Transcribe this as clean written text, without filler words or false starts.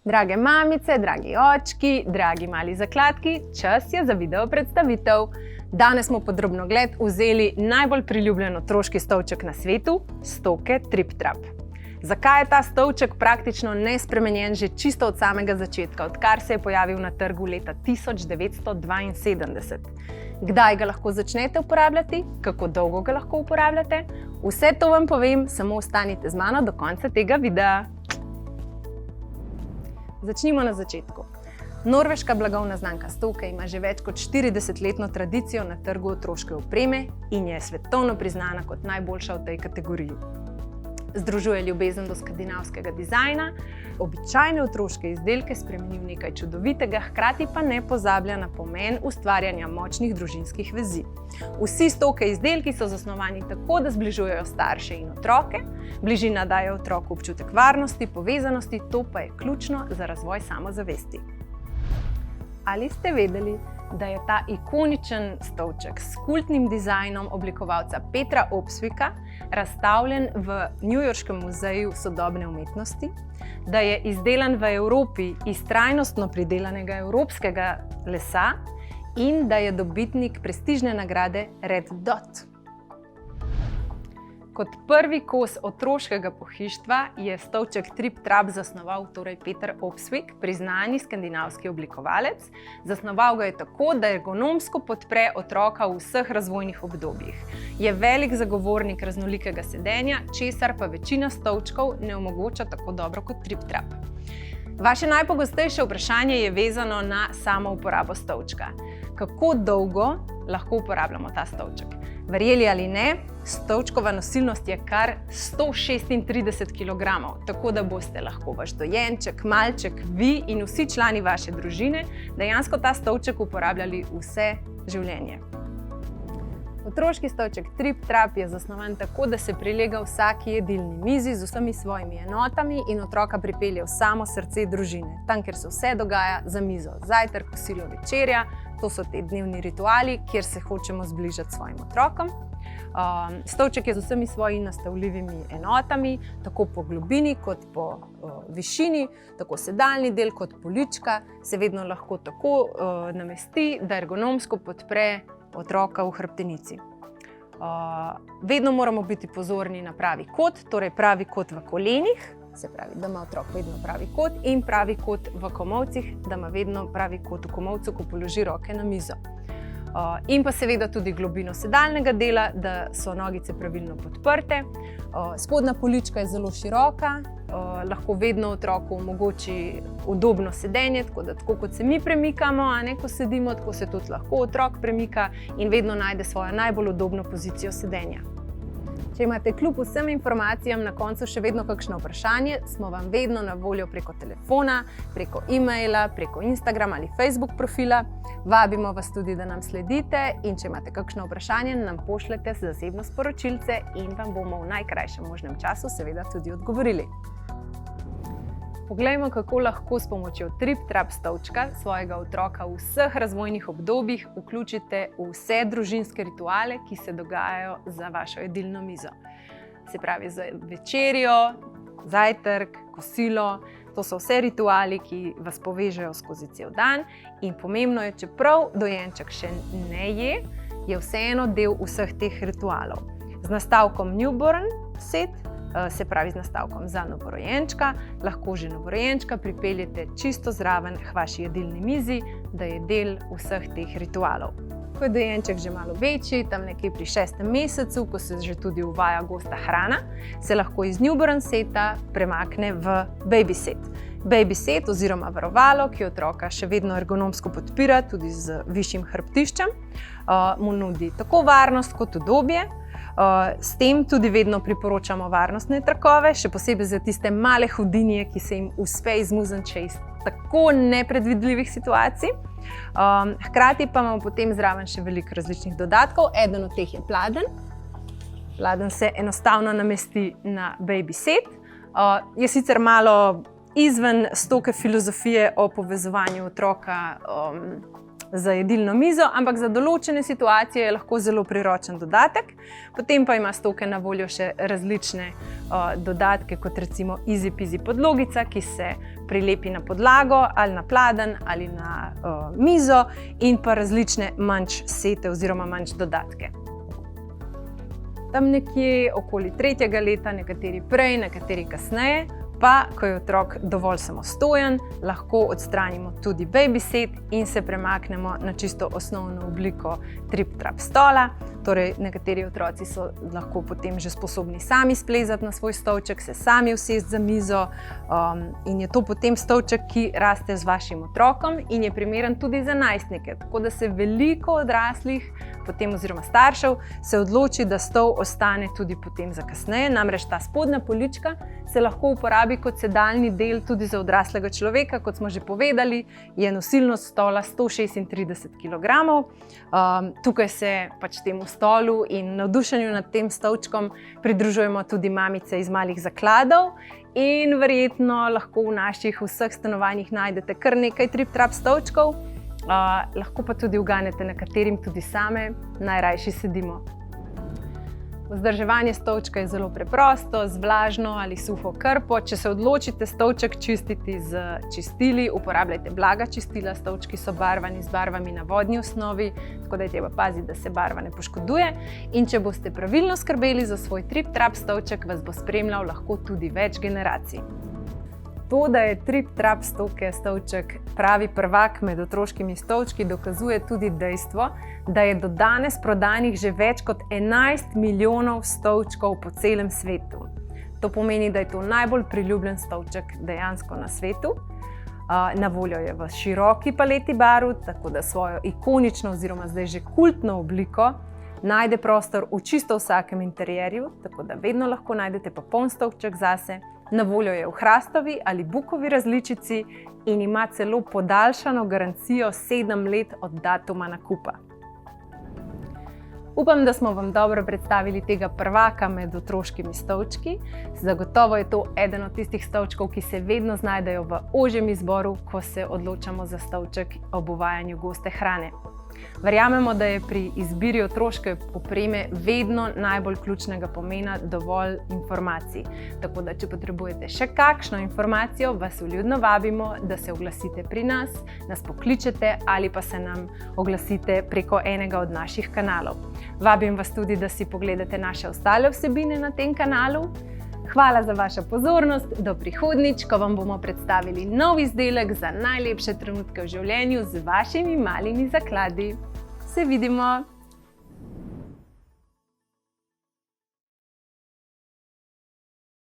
Drage mamice, dragi očki, dragi mali zakladki, čas je za video predstavitev. Danes smo pod drobnogled vzeli najbolj priljubljen otroški stolček na svetu, stoke Trip Trap. Zakaj je ta stolček praktično nespremenjen že čisto od samega začetka, odkar se je pojavil na trgu leta 1972? Kdaj ga lahko začnete uporabljati, kako dolgo ga lahko uporabljate? Vse to vam povem, samo ostanite z mano do konca tega videa. Začnimo na začetku. Norveška blagovna znamka Stoke ima že več kot 40-letno tradicijo na trgu otroške opreme in je svetovno priznana kot najboljša v tej kategoriji. Združuje ljubezen do skandinavskega dizajna, običajne otroške izdelke spremeni v nekaj čudovitega, hkrati pa ne pozablja na pomen ustvarjanja močnih družinskih vezi. Vsi Stoke izdelki so zasnovani tako, da zbližujejo starše in otroke, bližina daje otroku občutek varnosti, povezanosti, to pa je ključno za razvoj samozavesti. Ali ste vedeli, da je ta ikoničen stolček s kultnim dizajnom oblikovalca Petra Opsvika razstavljen v Newyorškem muzeju sodobne umetnosti, da je izdelan v Evropi iz trajnostno pridelanega evropskega lesa in da je dobitnik prestižne nagrade Red Dot. Kot prvi kos otroškega pohištva je stolček Trip Trap zasnoval Peter Opsvik, priznani skandinavski oblikovalec. Zasnoval ga je tako, da ergonomsko podpre otroka v vseh razvojnih obdobjih. Je velik zagovornik raznolikega sedenja, česar pa večina stolčkov ne omogoča tako dobro kot Trip Trap. Vaše najpogostejše vprašanje je vezano na samo uporabo stolčka. Kako dolgo lahko uporabljamo ta stolček? Verjeli ali ne, stolčkova nosilnost je kar 136 kg, tako da boste lahko vaš dojenček, malček, vi in vsi člani vaše družine dejansko ta stolček uporabljali vse življenje. Otroški stolček Trip Trap je zasnovan tako, da se prilega vsaki jedilni mizi z vsemi svojimi enotami in otroka pripelje v samo srce družine, tam, kjer se vse dogaja za mizo, zajtrk, kosilo, večerja. To so te dnevni rituali, kjer se hočemo zbližati s svojim otrokom. Stolček je z vsemi svojimi nastavljivimi enotami, tako po globini kot po višini, tako sedaljni del kot polička se vedno lahko tako namesti, da ergonomsko podpre otroka v hrbtenici. Vedno moramo biti pozorni na pravi kot, torej pravi kot v kolenih, se pravi, da ima otrok vedno pravi kot, in pravi kot v komolcih, da ima vedno pravi kot v komolcu, ko položi roke na mizo. In pa seveda tudi globino sedaljnega dela, da so nogice pravilno podprte. Spodnja polička je zelo široka, lahko vedno otroku omogoči udobno sedenje, tako kot se mi premikamo, ko sedimo, tako se tudi lahko otrok premika in vedno najde svojo najbolj udobno pozicijo sedenja. Če imate kljub vsem informacijam na koncu še vedno kakšno vprašanje, smo vam vedno na voljo preko telefona, preko e-maila, preko Instagram ali Facebook profila. Vabimo vas tudi, da nam sledite in če imate kakšno vprašanje, nam pošljete zasebno sporočilce in vam bomo v najkrajšem možnem času seveda tudi odgovorili. Poglejmo, kako lahko s pomočjo Trip Trap stolčka svojega otroka v vseh razvojnih obdobjih vključite v vse družinske rituale, ki se dogajajo za vašo jedilno mizo. Se pravi, za večerjo, zajtrk, kosilo, to so vse rituali, ki vas povežejo skozi cel dan in pomembno je, čeprav dojenček še ne je, je vseeno del vseh teh ritualov. Z nastavkom Newborn Set, se pravi z nastavkom za novorojenčka, lahko že novorojenčka pripeljete čisto zraven k vaši jedilni mizi, da je del vseh teh ritualov. Ko je dojenček že malo večji, tam nekje pri 6. mesecu, ko se že tudi uvaja gosta hrana, se lahko iz Newborn Seta premakne v Baby Set. Baby Set oziroma varovalo, ki otroka še vedno ergonomsko podpira, tudi z višjim hrbtiščem, mu nudi tako varnost kot udobje. S tem tudi vedno priporočamo varnostne trakove, še posebej za tiste male hudinje, ki se jim uspe izmuzniti še iz tako nepredvidljivih situacij. Hkrati pa imamo potem zraven še veliko različnih dodatkov. Eden od teh je pladenj. Pladenj se enostavno namesti na Baby Set. Je sicer malo izven Stoke filozofije o povezovanju otroka za jedilno mizo, ampak za določene situacije je lahko zelo priročen dodatek. Potem pa ima Stoke na voljo še različne dodatke, kot recimo Easy Peasy podlogica, ki se prilepi na podlago ali na pladenj ali na mizo, in pa različne manjše sete oziroma manjše dodatke. Tam nekje okoli 3. leta, nekateri prej, nekateri kasneje, pa ko je otrok dovolj samostojen, lahko odstranimo tudi baby set in se premaknemo na čisto osnovno obliko trip-trap stola. Torej, nekateri otroci so lahko potem že sposobni sami splezati na svoj stolček, se sami usesti za mizo, in je to potem stolček, ki raste z vašim otrokom in je primeren tudi za najstnike. Tako da se veliko odraslih potem oziroma staršev se odloči, da stol ostane tudi potem za kasneje. Namreč ta spodnja polička se lahko uporabi kot sedalni del tudi za odraslega človeka. Kot smo že povedali, je nosilnost stola 136 kg. Tukaj se pač temu stolu in navdušenju nad tem stolčkom pridružujemo tudi mamice iz malih zakladov in verjetno lahko v naših vseh stanovanjih najdete kar nekaj trip-trap stolčkov. Lahko pa tudi uganete, na katerim tudi same najrajši sedimo. Vzdrževanje stolčka je zelo preprosto, z vlažno ali suho krpo. Če se odločite stolček čistiti z čistili, uporabljajte blaga čistila. Stolčki so barvani z barvami na vodni osnovi, tako da je treba paziti, da se barva ne poškoduje. In če boste pravilno skrbeli za svoj trip-trap stolček, vas bo spremljal lahko tudi več generacij. To, da je trip-trap Stoke stolček pravi prvak med otroškimi stolčki, dokazuje tudi dejstvo, da je do danes prodanih že več kot 11 milijonov stolčkov po celem svetu. To pomeni, da je to najbolj priljubljen stolček dejansko na svetu. Na voljo je v široki paleti barv, tako da svojo ikonično oziroma zdaj že kultno obliko najde prostor v čisto vsakem interjerju, tako da vedno lahko najdete popoln stolček zase. Na voljo je v hrastovi ali bukovi različici in ima celo podaljšano garancijo 7 let od datuma nakupa. Upam, da smo vam dobro predstavili tega prvaka med otroškimi stolčki. Zagotovo je to eden od tistih stolčkov, ki se vedno znajdejo v ožjem izboru, ko se odločamo za stolček ob uvajanju goste hrane. Verjamemo, da je pri izbiri otroške opreme vedno najbolj ključnega pomena dovolj informacij. Tako da, če potrebujete še kakšno informacijo, vas vljudno vabimo, da se oglasite pri nas, nas pokličete ali pa se nam oglasite preko enega od naših kanalov. Vabim vas tudi, da si pogledate naše ostale vsebine na tem kanalu. Hvala za vašo pozornost, do prihodnjič, ko vam bomo predstavili nov izdelek za najlepše trenutke v življenju z vašimi malimi zakladi. Se vidimo!